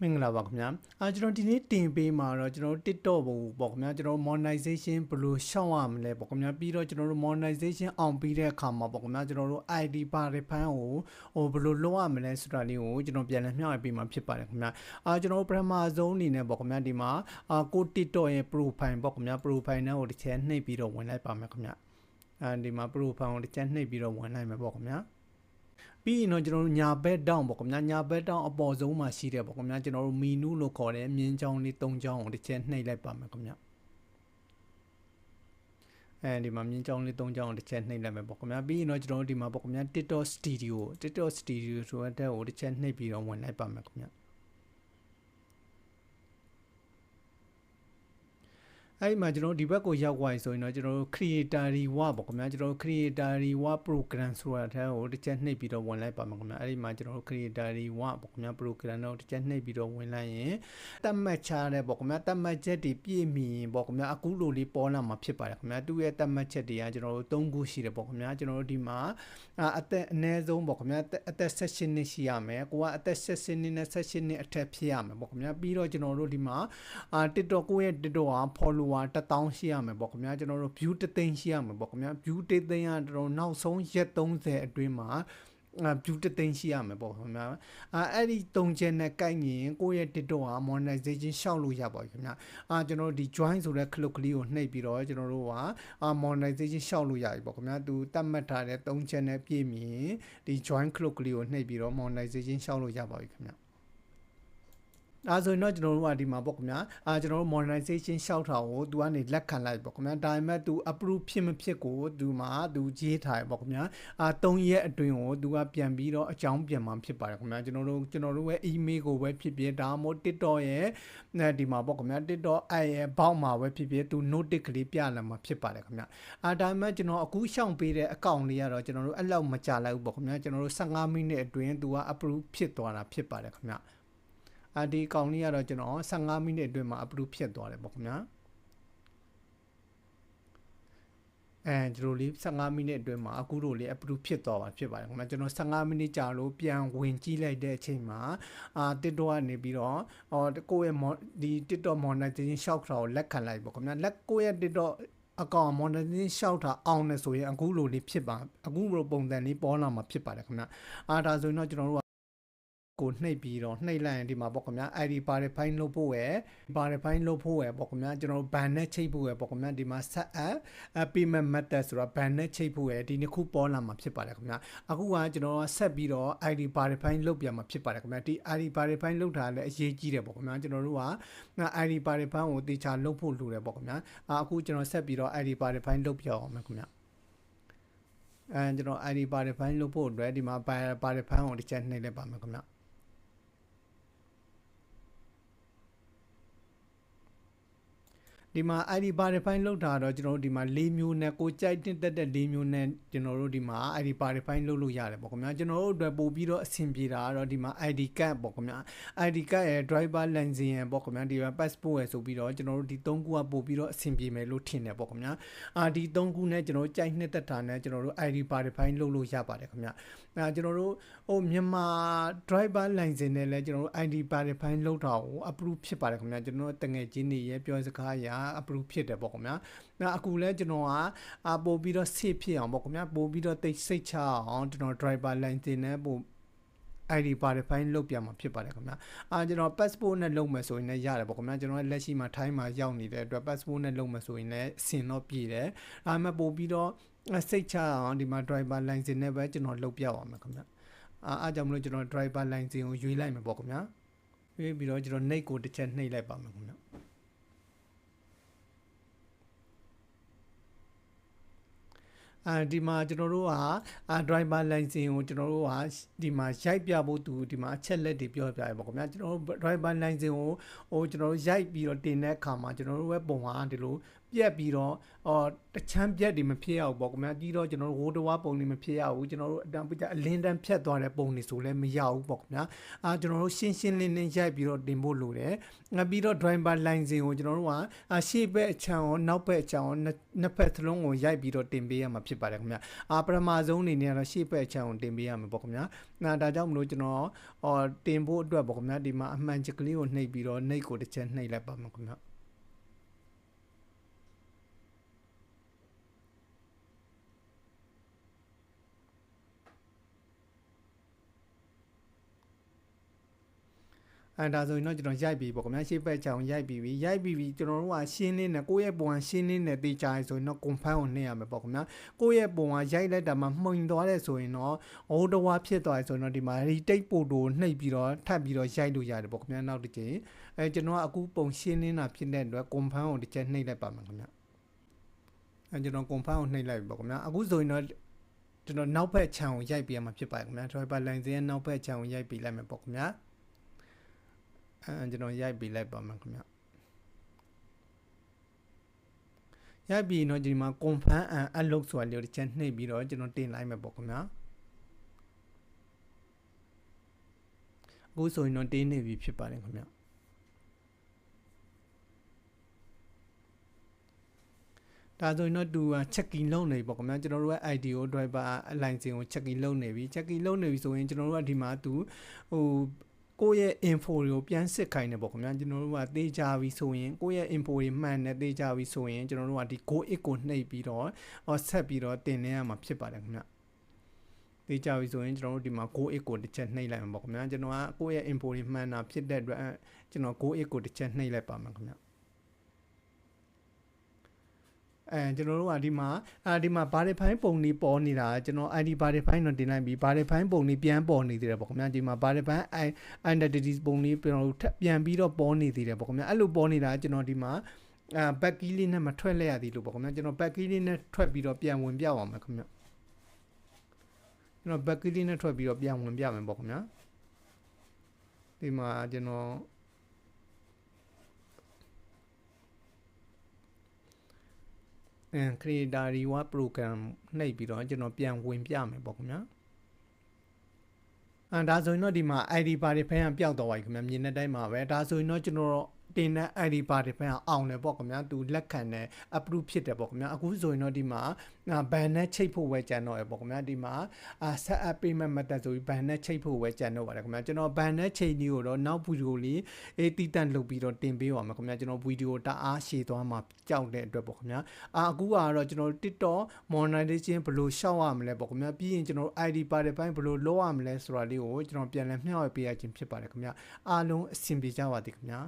မင်္ဂလာပါခင်ဗျာကျွန်တော်ဒီနေ့တင်ပေးမှာတော့ကျွန်တော် TikTok ဘုံပေါ့ခင်ဗျာကျွန်တော် monetization ဘယ်လိုရှောက်ရမလဲပေါ့ခင်ဗျာပြီးတော့ကျွန်တော်တို့ monetization အောင်ပြီးတဲ့အခါမှာပေါ့ခင်ဗျာကျွန်တော်တို့ ID ပါရဖန်းကိုဘယ်လိုလုပ်ရမလဲဆိုတာလေးကိုကျွန်တော်ပြန်လည်မျှဝေပေးမှာဖြစ်ပါတယ်ခင်ဗျာကျွန်တော်ပထမဆုံးအနေနဲ့ပေါ့ခင်ဗျာဒီမှာကို TikTok ရဲ့ profile ပေါ့ခင်ဗျာ profile နဲ့ကိုတစ်ချက်နှိပ်ပြီးတော့ဝင်လိုက်ပါမယ်ခင်ဗျာဒီမှာ profile ကိုတစ်ချက်နှိပ်ပြီးတော့ဝင်လိုက်မယ်ပေါ့ခင်ဗျာပြီးရင်တော့ကျွန်တော်တို့ညာဘက်တောင်းပေါ့ခင်ဗျာညာဘက်တောင်းအပေါ်ဆုံးမှာရှိတယ်ပေါ့ခင်ဗျာကျွန်တော်တို့မီနူလို့ခေါ်တယ်မြင်းချောင်းလေး၃ချောင်းကိုတစ်ချက်နှိပ်လိုက်ပါမယ်ခင်ဗျာဒီမှာမြင်းချောင်းလေး၃ချောင်းကိုတစ်ချက်နှိပ်လိုက်မယ်ပေါ့ခင်ဗျာပြီးရင်တော့ကျွန်တော်တို့ဒီမှာပေါ့ခင်ဗျာ TikTok Studio ဆိုတဲ့ကိုတစ်ချက်နှိပ်ပြီးတော့ဝင်လိုက်ပါမယ်ခင်ဗျာအဲ့မှာကျွန်တော်ဒီဘက်ကိုရောက်သွားပြီဆိုရင်တော့ကျွန်တော်တို့ creator reward ပေါ့ခင်ဗျာကျွန်တော်တို့ creator reward program ဆိုတာတဲ့ကိုတစ်ချက်နှိပ်ပြီးတော့ဝင်လိုက်ပါမယ်ခင်ဗျာအဲ့ဒီမှာကျွန်တော်တို့ creator reward ပေါ့ခင်ဗျာ program တော့တစ်ချက်နှိပ်ပြီးတော့ဝင်လိုက်ရင်တတ်မှတ်ချတဲ့ပေါ့ခင်ဗျာတတ်မှတ်ချက်တွေပြည့်မီရင်ပေါ့ခင်ဗျာအခုလိုလေးပေါ်လာမှာဖြစ်ပါတယ်ခင်ဗျာသူ့ရဲ့တတ်မှတ်ချက်တွေကကျွန်တော်တို့၃ခုရှိတယ်ပေါ့ခင်ဗျာကျွန်တော်တို့ဒီမှာအသက်အနည်းဆုံးပေါ့ခင်ဗျာအသက်16နှစ်ရှိရမယ်ကိုကအသက်16နှစ်နဲ့18နှစ်အထက်ဖြစ်ရမယ်ပေါ့ခင်ဗျာပြီးတော့ကျွန်တော်တို့ဒီမှာTikTok ကိုရဲ့ TikTok က follower 1000ရှိရမယ်ပေါ့ခင်ဗျာကျွန်တော်တို့ view 1000ရှိရမယ်ပေါ့ခင်ဗျာ view 1000ကတော့နောက်ဆုံးရက်30အတွင်းမှာview 1000ရှိရမယ်ပေါ့ခင်ဗျာအဲ့ဒီ3ချက်နဲ့ကိုက်ရင်ကိုယ့်ရဲ့ TikTok က monetization ရှောက်လို့ရပါပြီခင်ဗျာကျွန်တော်တို့ဒီ join ဆိုတဲ့ click ကလေးကိုနှိပ်ပြီးတော့ကျွန်တော်တို့ကmonetization ရှောက်လို့ရပြီပေါ့ခင်ဗျာသူတတ်မှတ်ထားတဲ့3ချက်နဲ့ပြည့်မီဒီ join click ကလေးကိုနှိပ်ပြီးတော့ monetization ရှောက်လို့ရပါပြီခင်ဗျာဆိုရင်တော့ကျွန်တော်တို့ကဒီမှာပေါ့ခင်ဗျာကျွန်တော်တို့ monetization ရှောက်တာကိုသူကနေလက်ခံလိုက်ပေါ့ခင်ဗျာဒါပေမဲ့သူ approve ဖြစ်မဖြစ်ကိုသူရေးထားတယ်ပေါ့ခင်ဗျာ3ရက်အတွင်းကိုသူကပြန်ပြီးတော့အကြောင်းပြန်မှာဖြစ်ပါတယ်ခင်ဗျာကျွန်တော်တို့ရဲ့ email ကိုပဲဖြစ်ဖြစ်ဒါမှမဟုတ် TikTok ရဲ့ဒီမှာပေါ့ခင်ဗျာ TikTok ရဲ့ဘောက်မှာပဲဖြစ်ဖြစ်သူ notice ကလေးပြလာမှာဖြစ်ပါတယ်ခင်ဗျာဒါပေမဲ့ကျွန်တော်အခုရှောင်ပေးတဲ့ account လေးကတော့ကျွန်တော်တို့အဲ့လောက်မကြာလိုက်ဘူးပေါ့ခင်ဗျာကျွန်တော်တို့15မိနစ်အတွင်းသူက approve ဖြစ်သွားတာဖြစ်ပါတယ်ခင်ဗျာဒီကောင်လေးကတော့ကျွန်တော်15မိနစ်အတွင်းမှာ approve ဖြစ်သွားတယ်ပေါ့ခင်ဗျာကျွန်တော်လေး15မိနစ်အတွင်းမှာအခုတို့လေး approve ဖြစ်သွားပါဖြစ်ပါတယ်ခင်ဗျာကျွန်တော်15မိနစ်ကြာလို့ပြန်ဝင်ကြည့်လိုက်တဲ့အချိန်မှာTikTok ကနေပြီးတော့ကိုယ့်ရဲ့ဒီ TikTok monetization ရှောက်တာကိုလက်ခံလိုက်ပေါ့ခင်ဗျာကိုယ့်ရဲ့ TikTok အကောင့် monetization ရှောက်တာအောင်နေဆိုရင်အခုလိုလေးဖြစ်ပါအခုလိုပုံစံလေးပေါ်လာမှာဖြစ်ပါတယ်ခင်ဗျာဒါဆိုရင်တော့ကျွန်တော်တို့ကိုနှိပ်ပြီးတော့နှိပ်လိုက်ရင်ဒီမှာပေါ့ခင်ဗျာ ID ပါရဖိုင်းလုပ်ဖို့ပေါ့ခင်ဗျာကျွန်တော် ban နဲ့ချိတ်ဖို့ပေါ့ခင်ဗျာဒီမှာ set up payment method ဆိုတော့ ban နဲ့ချိတ်ဖို့ဒီနှစ်ခုပေါ်လာမှာဖြစ်ပါတယ်ခင်ဗျာအခုကကျွန်တော်ဆက်ပြီးတော့ ID ပါရဖိုင်းလုပ်ပြမှာဖြစ်ပါတယ်ခင်ဗျာဒီ ID ပါရဖိုင်းလုပ်တာလည်းအရေးကြီးတယ်ပေါ့ခင်ဗျာကျွန်တော်တို့ကID ပါရဖိုင်းကိုတေချာလုပ်ဖို့လိုတယ်ပေါ့ခင်ဗျာအခုကျွန်တော်ဆက်ပြီးတော့ ID ပါရဖိုင်းလုပ်ပြအောင်မယ်ခင်ဗျာကျွန်တော် ID ပါရဖိုင်းလုပ်ဖို့အတွက်ဒီမှာပါရဖိုင်းကိုတစ်ချက်နှိပ်လိုက်ပါမယ်ခင်ဗျာဒီမှာ ID verify လုပ်တာတော့ကျွန်တော်တို့ဒီမှာ၄မျိုးနဲ့ကိုကြိုက်တက်တဲ့၄မျိုးနဲ့ကျွန်တော်တို့ဒီမှာ ID verify လုပ်လို့ရတယ်ပေါ့ခင်ဗျာကျွန်တော်တို့အတွက်ပို့ပြီးတော့အဆင်ပြေတာကတော့ဒီမှာ ID card ပေါ့ခင်ဗျာ ID card ရဲ့ driver license ရဲ့ပေါ့ခင်ဗျာဒီမှာ passport ရဲ့ဆိုပြီးတော့ကျွန်တော်တို့ဒီ၃ခုကပို့ပြီးတော့အဆင်ပြေမယ်လို့ထင်တယ်ပေါ့ခင်ဗျာဒီ၃ခုနဲ့ကျွန်တော်တို့ကြိုက်နှစ်သက်တာနဲ့ကျွန်တော်တို့ ID verify လုပ်လို့ရပါတယ်ခင်ဗျာကျွန်တော်တို့မြန်မာ driver license နဲ့လည်းကျွန်တော်တို့ ID verify လုပ်တာကို approve ဖြစ်ပါတယ်ခင်ဗျာကျွန်တော်တို့တငယ်ချင်းတွေရဲ့ပြောစကားအရapprove ဖြစ်တယ်ပေါ့ခင်ဗျာအခုလဲကျွန်တော်ကပို့ပြီးတော့ safe ဖြစ်အောင်ပေါ့ခင်ဗျာပို့ပြီးတော့တိတ်စိတ်ချအောင်ကျွန်တော် driver license နဲ့ပို့ ID verify လုပ်ပြမှာဖြစ်ပါတယ်ခင်ဗျာကျွန်တော် passport နဲ့လုပ်မယ်ဆိုရင်လည်းရတယ်ပေါ့ခင်ဗျာကျွန်တော်လက်ရှိမှာထိုင်းမှာရောက်နေတဲ့အတွက် passport နဲ့လုပ်မယ်ဆိုရင်လည်းအဆင်တော့ပြည့်တယ်ဒါပေမဲ့ပို့ပြီးတော့စိတ်ချအောင်ဒီမှာ driver license နဲ့ပဲကျွန်တော်လုပ်ပြပါမယ်ခင်ဗျာအားကြောင့်မလို့ကျွန်တော် driver license ကိုရွေးလိုက်မယ်ပေါ့ခင်ဗျာရွေးပြီးတော့ကျွန်တော် name ကိုတစ်ချက်နှိပ်လိုက်ပါမယ်ခင်ဗျာဒီမှာကျွန်တော်တို့ကdriver license ကိုကျွန်တော်တို့ကဒီမှာရိုက်ပြဖို့ဒီမှာအချက်လက်တွေပြောပြရပါခင်ဗျာကျွန်တော်တို့ driver license ကိုကျွန်တော်တို့ရိုက်ပြီးတော့တင်တဲ့အခါမှာကျွန်တော်တို့ရဲ့ပုံကဒီလို ပြက်ပြီးတော့တချမ်းပြက်တွေမဖြစ်ရဘူးပေါ့ခင်ဗျာပြီးတော့ကျွန်တော်တို့ဝိုးတဝါပုံတွေမဖြစ်ရဘူးကျွန်တော်တို့အတန်ပကြအလင်းတန်းဖြတ်သွားတဲ့ပုံတွေဆိုလည်းမရဘူးပေါ့ခင်ဗျာကျွန်တော်တို့ရှင်းရှင်းလင်းလင်းရိုက်ပြီးတော့တင်ဖို့လိုတယ်ပြီးတော့ driver line စဉ်ကိုကျွန်တော်တို့ကရှေ့ဘက်အချမ်းရောနောက်ဘက်အချမ်းရောနှစ်ဖက်သလုံးကိုရိုက်ပြီးတော့တင်ပေးရမှာဖြစ်ပါတယ်ခင်ဗျာပထမဆုံးအနေနဲ့ကတော့ရှေ့ဘက်အချမ်းကိုတင်ပေးရမှာပေါ့ခင်ဗျာဒါကြောင့်မလို့ကျွန်တော်တင်ဖို့အတွက်ပေါ့ခင်ဗျာဒီမှာအမှန်ချက်ကလေးကိုနှိပ်ပြီးတော့နှိပ်ကိုတစ်ချက်နှိပ်လိုက်ပါမှာခင်ဗျာဒါဆိုရင်တော့ကျွန်တော်ရိုက်ပြီးပေါ့ခင်ဗျာရှေ့ဘက်ချောင်ရိုက်ပြီးကျွန်တော်တို့ကရှင်းလင်းနေကိုယ့်ရဲ့ပုံကရှင်းလင်းနေတေးကြရဆိုရင်တော့ confirm ကိုနှိပ်ရမယ်ပေါ့ခင်ဗျာကိုယ့်ရဲ့ပုံကရိုက်လိုက်တာမှမှုန်သွားတယ်ဆိုရင်တော့အိုးတဝါဖြစ်သွားတယ်ဆိုရင်တော့ဒီမှာ retake ပို့ကိုနှိပ်ပြီးတော့ထပ်ပြီးတော့ရိုက်လို့ရတယ်ပေါ့ခင်ဗျာနောက်တစ်ချိန်ကျွန်တော်ကအခုပုံရှင်းလင်းတာဖြစ်တဲ့အတွက် confirm ကိုတစ်ချက်နှိပ်လိုက်ပါမယ်ခင်ဗျာကျွန်တော် confirm ကိုနှိပ်လိုက်ပြီပေါ့ခင်ဗျာအခုဆိုရင်တော့ကျွန်တော်နောက်ဘက်ချောင်ကိုရိုက်ပြီးရမှာဖြစ်ပါတယ်ခင်ဗျာ driver line ရဲ့နောက်ဘက်ချောင်ကိုရိုက်ပြီးလိုက်မယ်ပေါ့ခင်ဗျာကျွန်တော်ရိုက်ပြီးလိုက်ပါမယ်ခင်ဗျရိုက်ပြီးတော့ဒီမှာ confirm and unlock ဆိုတာလေးကိုတစ်ချက်နှိပ်ပြီးတော့ကျွန်တော်တင်လိုက်မယ်ပေါ့ခင်ဗျာအခုဆိုရင်တော့တင်းနေပြီဖြစ်ပါတယ်ခင်ဗျဒါဆိုရင်တော့သူက checking လုပ်နေပြီပေါ့ခင်ဗျာကျွန်တော်တို့ရဲ့ IDO driver line စဉ်ကို checking လုပ်နေပြီဆိုရင်ကျွန်တော်တို့ကဒီမှာသူကိုယ့်ရဲ့ info တွေကိုပြန်စစ်ခိုင်းနေပေါ့ခင်ဗျာကျွန်တော်တို့ကသေချာပြီဆိုရင်ကိုယ့်ရဲ့ info တွေမှန်တယ်သေချာပြီဆိုရင်ကျွန်တော်တို့ကဒီ go it ကိုနှိပ်ပြီးတော့ဆက်ပြီးတော့တင်နေရမှာဖြစ်ပါတယ်ခင်ဗျာသေချာပြီဆိုရင်ကျွန်တော်တို့ဒီမှာ go it ကိုတစ်ချက်နှိပ်လိုက်မှာပေါ့ခင်ဗျာကျွန်တော်ကကိုယ့်ရဲ့ info တွေမှန်တာဖြစ်တဲ့အတွက်ကျွန်တော် go it ကိုတစ်ချက်နှိပ်လိုက်ပါမှာခင်ဗျာကျွန်တော်တို့ကဒီမှာဘာတွေဖိုင်းပုံတွေပေါ်နေတာကျွန်တော် ID ဘာတွေဖိုင်းတော့တင်လိုက်ပြီးဘာတွေဖိုင်းပုံတွေပြန်ပေါ်နေသေးတယ်ပေါ့ခင်ဗျာဒီမှာဘာတွေဖိုင်း identity ပုံတွေကျွန်တော်တို့ပြန်ပြီးတော့ပေါ်နေသေးတယ်ပေါ့ခင်ဗျာအဲ့လိုပေါ်နေတာကျွန်တော်ဒီမှာback key လေးနဲ့မထွက်လဲရသေးလို့ပေါ့ခင်ဗျာကျွန်တော် back key လေးနဲ့ထွက်ပြီးတော့ပြန်ဝင်ပြအောင်မယ်ခင်ဗျာကျွန်တော် back key လေးနဲ့ထွက်ပြီးတော့ပြန်ဝင်ပြမယ်ပေါ့ခင်ဗျာဒီမှာကျွန်တော်creator reward program နှိပ်ပြီးတော့ကျွန်တော်ပြန်ဝင်ပြမယ်ပေါ့ခင်ဗျာဒါဆိုရင်တော့ဒီမှာ ID ဘာတွေဖိုင်းပျောက်တော့ပါပြီခင်ဗျာမြင်တဲ့တိုင်းမှာပဲဒါဆိုရင်တော့ကျွန်တော်တင်တဲ့ ID ဘာတွေဖိုင်းအောင်တယ်ပေါ့ခင်ဗျာသူလက်ခံတယ် approve ဖြစ်တယ်ပေါ့ခင်ဗျာအခုဆိုရင်တော့ဒီမှာban နဲ့ချိတ်ဖို့ပဲကြံတော့ရပေါ့ခင်ဗျာဒီမှာset up payment method ဆိုပြီး ban နဲ့ချိတ်ဖို့ပဲကြံတော့ပါတယ်ခင်ဗျာကျွန်တော် ban နဲ့ချိတ်ဒီကိုတော့နောက်ဗီဒီယိုလေးတီးတန့်လုပ်ပြီးတော့တင်ပေးပါမယ်ခင်ဗျာကျွန်တော်ဗီဒီယိုတအားရှည်သွားမှာကြောက်တဲ့အတွက်ပေါ့ခင်ဗျာအခုကတော့ကျွန်တော် TikTok monetization ဘယ်လိုရှောက်ရမလဲပေါ့ခင်ဗျာပြီးရင်ကျွန်တော် ID ဘာတွေဖိုင်းဘယ်လိုလုပ်ရမလဲဆိုတာလေးကိုကျွန်တော်ပြန်လည်မျှဝေပေးရခြင်းဖြစ်ပါတယ်ခင်ဗျာအားလုံးအဆင်ပြေကြပါသည်ခင်ဗျာ